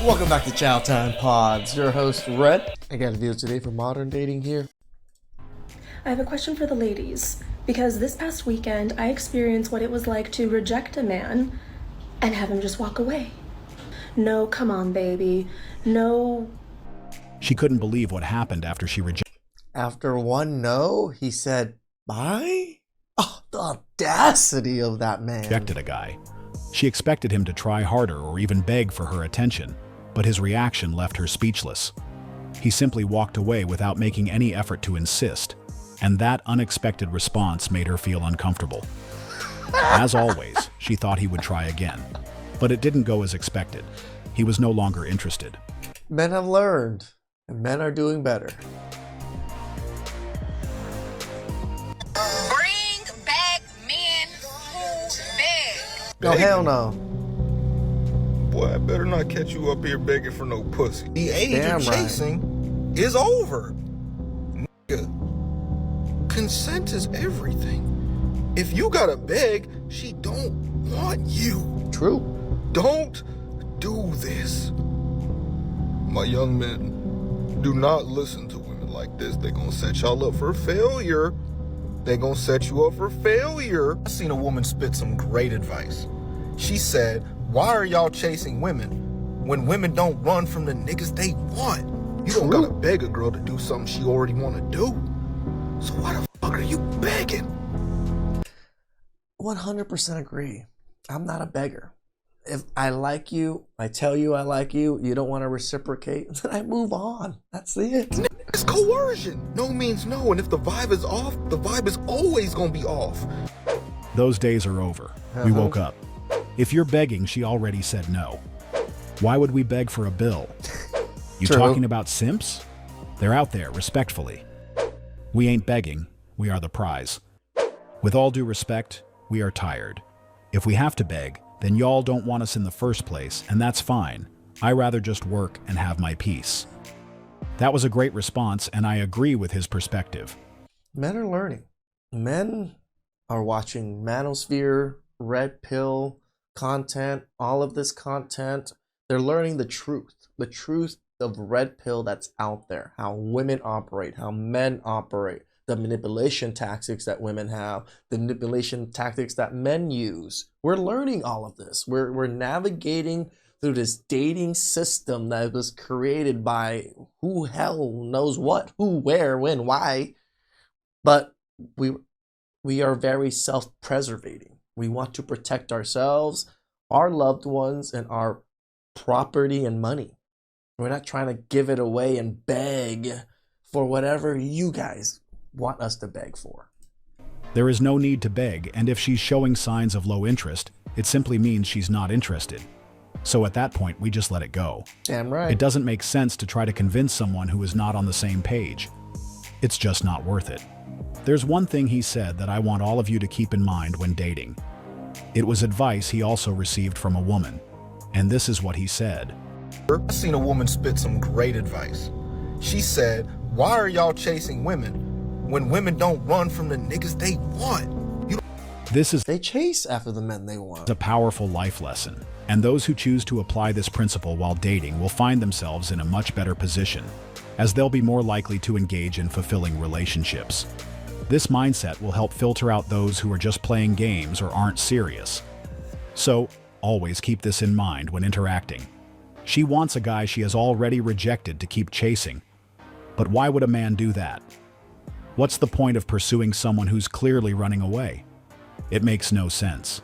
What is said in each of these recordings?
Welcome back to Chow Time Pods. Your host, Red. I got a video today for modern dating here. I have a question for the ladies, because this past weekend I experienced what it was like to reject a man and have him just walk away. No, come on, baby. No. She couldn't believe what happened after she rejected. After one no, he said, bye? Oh, the audacity of that man. Rejected a guy. She expected him to try harder or even beg for her attention, but his reaction left her speechless. He simply walked away without making any effort to insist, and that unexpected response made her feel uncomfortable. As always, she thought he would try again, but it didn't go as expected. He was no longer interested. Men have learned, and men are doing better. Bring back men who beg. No, hell no. Boy, I better not catch you up here begging for no pussy. The age Damn of chasing is over. Nigga, consent is everything. If you gotta beg, she don't want you. True. Don't do this. My young men, do not listen to women like this. They're gonna set y'all up for failure. They're gonna set you up for failure. I seen a woman spit some great advice. She said, why are y'all chasing women when women don't run from the niggas they want? You don't gotta beg a girl to do something she already wanna do. So why the fuck are you begging? 100% agree. I'm not a beggar. If I like you, I tell you I like you, you don't want to reciprocate, then I move on. That's it. It's coercion. No means no, and if the vibe is off, the vibe is always gonna be off. Those days are over. We woke up. If you're begging, she already said no. Why would we beg for a bill? You True. talking about simps? They're out there, respectfully. We ain't begging, we are the prize. With all due respect, we are tired. If we have to beg, then y'all don't want us in the first place, and that's fine. I rather just work and have my peace. That was a great response, and I agree with his perspective. Men are learning. Men are watching Manosphere, Red Pill content, all of this content. They're learning the truth of Red Pill that's out there, how women operate, how men operate, the manipulation tactics that women have, the manipulation tactics that men use. We're learning all of this. We're navigating through this dating system that was created by who hell knows what, who, where, when, why. But we are very self-preservating. We want to protect ourselves, our loved ones, and our property and money. We're not trying to give it away and beg for whatever you guys want us to beg for. There is no need to beg, and if she's showing signs of low interest, it simply means she's not interested. So at that point, we just let it go. Damn right. It doesn't make sense to try to convince someone who is not on the same page. It's just not worth it. There's one thing he said that I want all of you to keep in mind when dating. It was advice he also received from a woman, and this is what he said. I seen a woman spit some great advice. She said, why are y'all chasing women when women don't run from the niggas they want? This is They chase after the men they want. a powerful life lesson, and those who choose to apply this principle while dating will find themselves in a much better position, as they'll be more likely to engage in fulfilling relationships. This mindset will help filter out those who are just playing games or aren't serious. So, always keep this in mind when interacting. She wants a guy she has already rejected to keep chasing. But why would a man do that? What's the point of pursuing someone who's clearly running away? It makes no sense.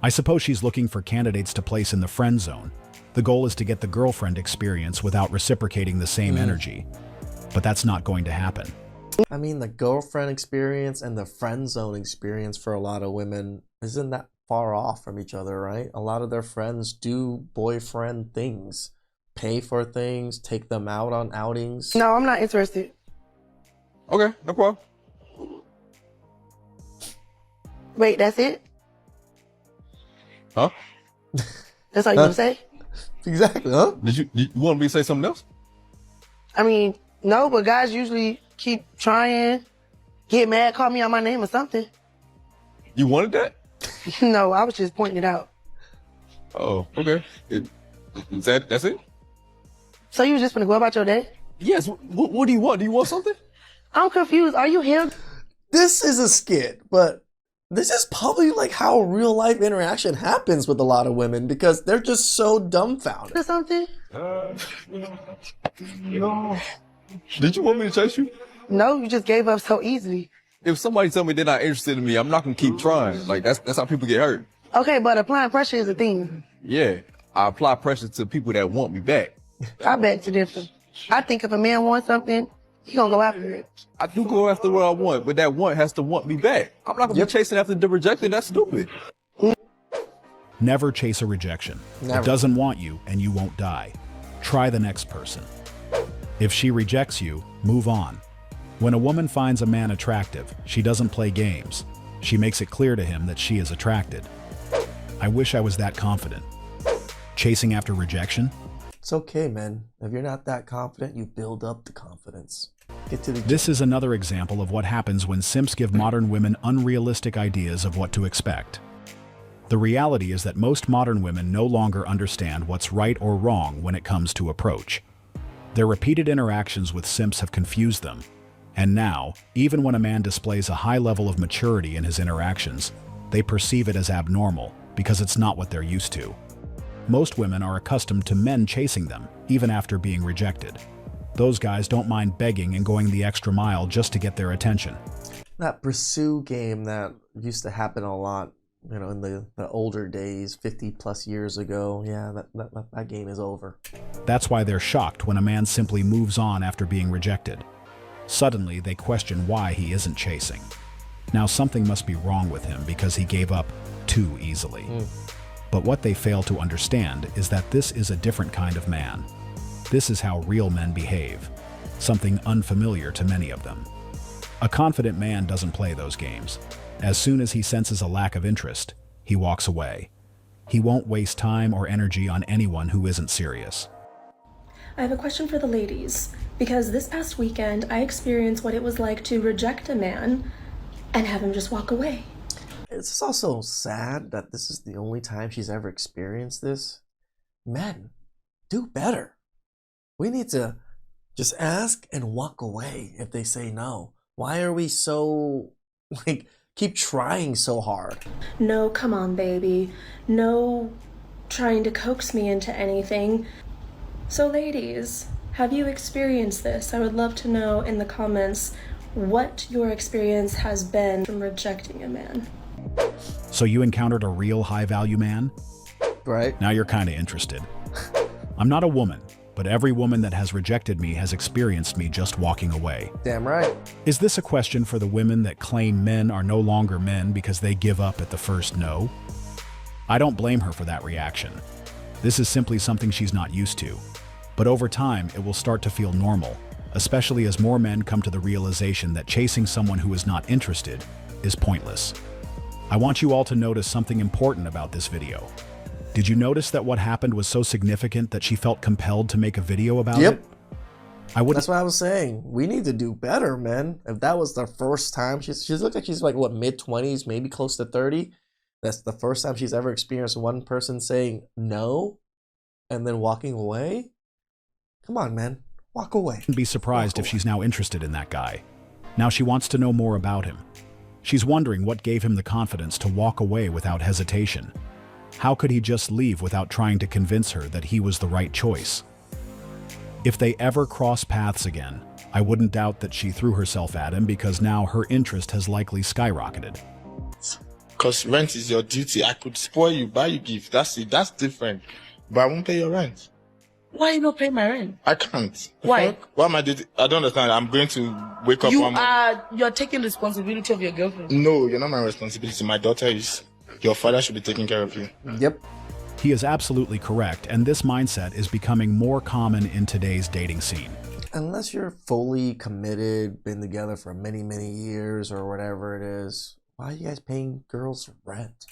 I suppose she's looking for candidates to place in the friend zone. The goal is to get the girlfriend experience without reciprocating the same energy. But that's not going to happen. I mean, the girlfriend experience and the friend zone experience for a lot of women isn't that far off from each other, right? A lot of their friends do boyfriend things, pay for things, take them out on outings. No, I'm not interested. Okay, no problem. Wait, that's it? Huh? That's all you gonna say? Exactly, huh? Did you want me to say something else? I mean, no, but guys usually keep trying, get mad, call me out my name or something. You wanted that? No, I was just pointing it out. Oh, okay. That's it? So you just gonna go about your day? Yes. What do you want? Do you want something? I'm confused. Are you him? This is a skit, but this is probably like how real life interaction happens with a lot of women because they're just so dumbfounded. Or something? No. Did you want me to chase you? No, you just gave up so easily. If somebody tell me they're not interested in me, I'm not gonna keep trying. Like that's how people get hurt. Okay, but applying pressure is a thing. Yeah, I apply pressure to people that want me back. I bet it's different. I think if a man wants something, he gonna go after it. I do go after what I want, but that want has to want me back. I'm not gonna be chasing after the rejected. That's stupid. Never chase a rejection. Never. It doesn't want you and you won't die. Try the next person. If she rejects you, move on. When a woman finds a man attractive, she doesn't play games. She makes it clear to him that she is attracted. I wish I was that confident. Chasing after rejection? It's okay, man. If you're not that confident, you build up the confidence. Get to the This is another example of what happens when simps give modern women unrealistic ideas of what to expect. The reality is that most modern women no longer understand what's right or wrong when it comes to approach. Their repeated interactions with simps have confused them. And now, even when a man displays a high level of maturity in his interactions, they perceive it as abnormal because it's not what they're used to. Most women are accustomed to men chasing them, even after being rejected. Those guys don't mind begging and going the extra mile just to get their attention. that pursue game that used to happen a lot, you know, in the older days, 50 plus years ago. Yeah, that game is over. That's why they're shocked when a man simply moves on after being rejected. Suddenly, they question why he isn't chasing. Now, something must be wrong with him because he gave up too easily. But what they fail to understand is that this is a different kind of man. This is how real men behave, something unfamiliar to many of them. A confident man doesn't play those games. As soon as he senses a lack of interest, he walks away. He won't waste time or energy on anyone who isn't serious. I have a question for the ladies, because this past weekend I experienced what it was like to reject a man and have him just walk away. It's also sad that this is the only time she's ever experienced this. Men, do better. We need to just ask and walk away if they say no. Why are we so, keep trying so hard? No, come on, baby. No trying to coax me into anything. So ladies, have you experienced this? I would love to know in the comments what your experience has been from rejecting a man. So you encountered a real high-value man? Right? Now you're kind of interested. I'm not a woman, but every woman that has rejected me has experienced me just walking away. Damn right. Is this a question for the women that claim men are no longer men because they give up at the first no? I don't blame her for that reaction. This is simply something she's not used to. But over time, it will start to feel normal, especially as more men come to the realization that chasing someone who is not interested is pointless. I want you all to notice something important about this video. Did you notice that what happened was so significant that she felt compelled to make a video about it? That's what I was saying. We need to do better, man. If that was the first time, she's looked like she's like, what, mid-20s, maybe close to 30. That's the first time she's ever experienced one person saying no and then walking away. Come on, man. Walk away. Be surprised if she's now interested in that guy. Now she wants to know more about him. She's wondering what gave him the confidence to walk away without hesitation. How could he just leave without trying to convince her that he was the right choice? If they ever cross paths again, I wouldn't doubt that she threw herself at him because now her interest has likely skyrocketed. Because rent is your duty. I could spoil you, buy you gift. That's it. That's different. But I won't pay your rent. Why you not paying my rent? I can't. Why? Why am I doing? I don't understand. I'm going to wake up. You're taking responsibility of your girlfriend. No, you're not my responsibility. My daughter is. Your father should be taking care of you. Yep. He is absolutely correct, and this mindset is becoming more common in today's dating scene. Unless you're fully committed, been together for many, many years or whatever it is, why are you guys paying girls rent?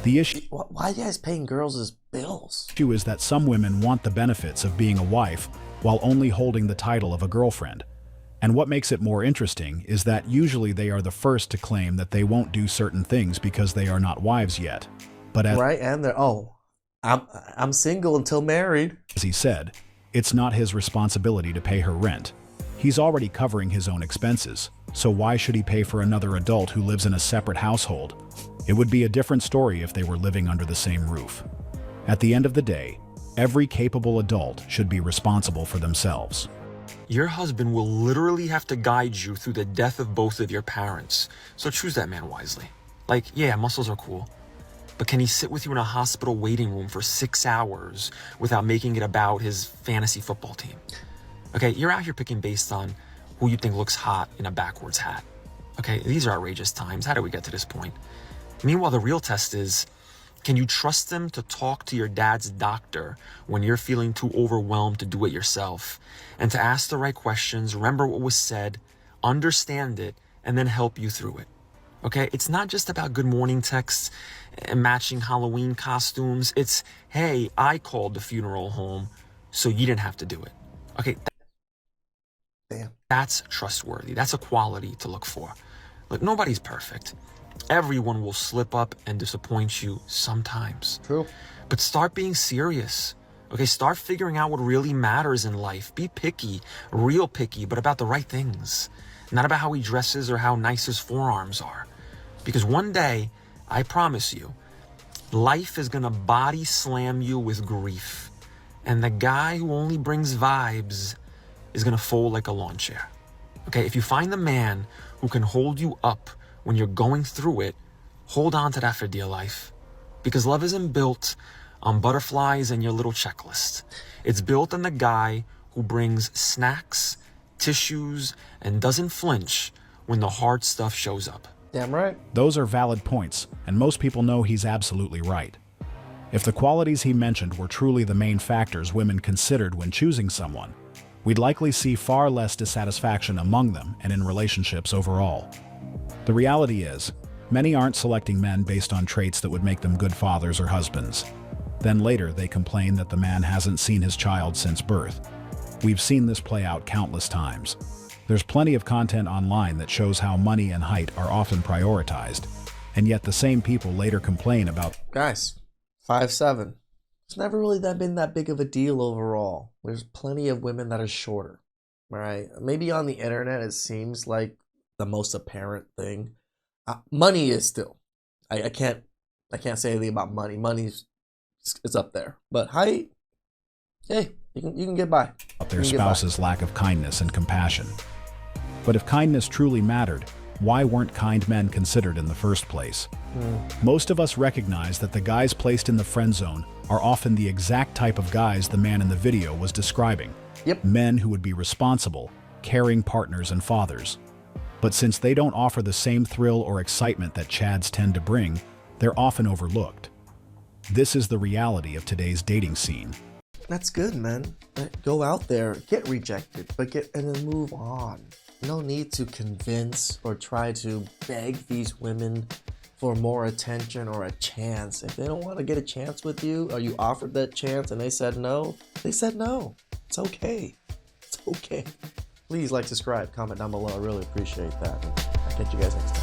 The issue Why are you guys paying girls' bills? is that some women want the benefits of being a wife while only holding the title of a girlfriend. And what makes it more interesting is that usually they are the first to claim that they won't do certain things because they are not wives yet. But as Right? And they're, I'm single until married. he said, It's not his responsibility to pay her rent. He's already covering his own expenses, so why should he pay for another adult who lives in a separate household? It would be a different story if they were living under the same roof. At the end of the day, every capable adult should be responsible for themselves. Your husband will literally have to guide you through the death of both of your parents, so choose that man wisely. Like, yeah, muscles are cool, but can he sit with you in a hospital waiting room for 6 hours without making it about his fantasy football team? Okay, you're out here picking based on who you think looks hot in a backwards hat. Okay, these are outrageous times. How did we get to this point? Meanwhile, the real test is, can you trust them to talk to your dad's doctor when you're feeling too overwhelmed to do it yourself, and to ask the right questions, remember what was said, understand it, and then help you through it? Okay, it's not just about good morning texts and matching Halloween costumes. It's, hey, I called the funeral home, so you didn't have to do it. Okay, Damn. that's trustworthy. That's a quality to look for. Look, nobody's perfect. Everyone will slip up and disappoint you sometimes. True. But start being serious. Okay, start figuring out what really matters in life. Be picky, real picky, but about the right things. Not about how he dresses or how nice his forearms are. Because one day, I promise you, life is gonna body slam you with grief. And the guy who only brings vibes is gonna fold like a lawn chair. Okay, if you find the man who can hold you up when you're going through it, hold on to that for dear life. Because love isn't built on butterflies and your little checklist. It's built on the guy who brings snacks, tissues, and doesn't flinch when the hard stuff shows up. Damn right. Those are valid points, and most people know he's absolutely right. If the qualities he mentioned were truly the main factors women considered when choosing someone, we'd likely see far less dissatisfaction among them and in relationships overall. The reality is, many aren't selecting men based on traits that would make them good fathers or husbands. Then later they complain that the man hasn't seen his child since birth. We've seen this play out countless times. There's plenty of content online that shows how money and height are often prioritized, and yet the same people later complain about, Guys, 5'7". It's never really been that big of a deal overall. There's plenty of women that are shorter, right? Maybe on the internet it seems like the most apparent thing. Money is still. I can't say anything about money. Money's it's up there, but height, hey, you can get by. their spouse's lack of kindness and compassion. But if kindness truly mattered, why weren't kind men considered in the first place? Most of us recognize that the guys placed in the friend zone are often the exact type of guys the man in the video was describing. Yep. Men who would be responsible, caring partners and fathers. But since they don't offer the same thrill or excitement that Chads tend to bring, they're often overlooked. This is the reality of today's dating scene. That's good, man. Go out there, get rejected, but and then move on. No need to convince or try to beg these women for more attention or a chance. If they don't want to get a chance with you, or you offered that chance and they said no, they said no. It's okay. It's okay. Please like, subscribe, comment down below. I really appreciate that. I'll catch you guys next time.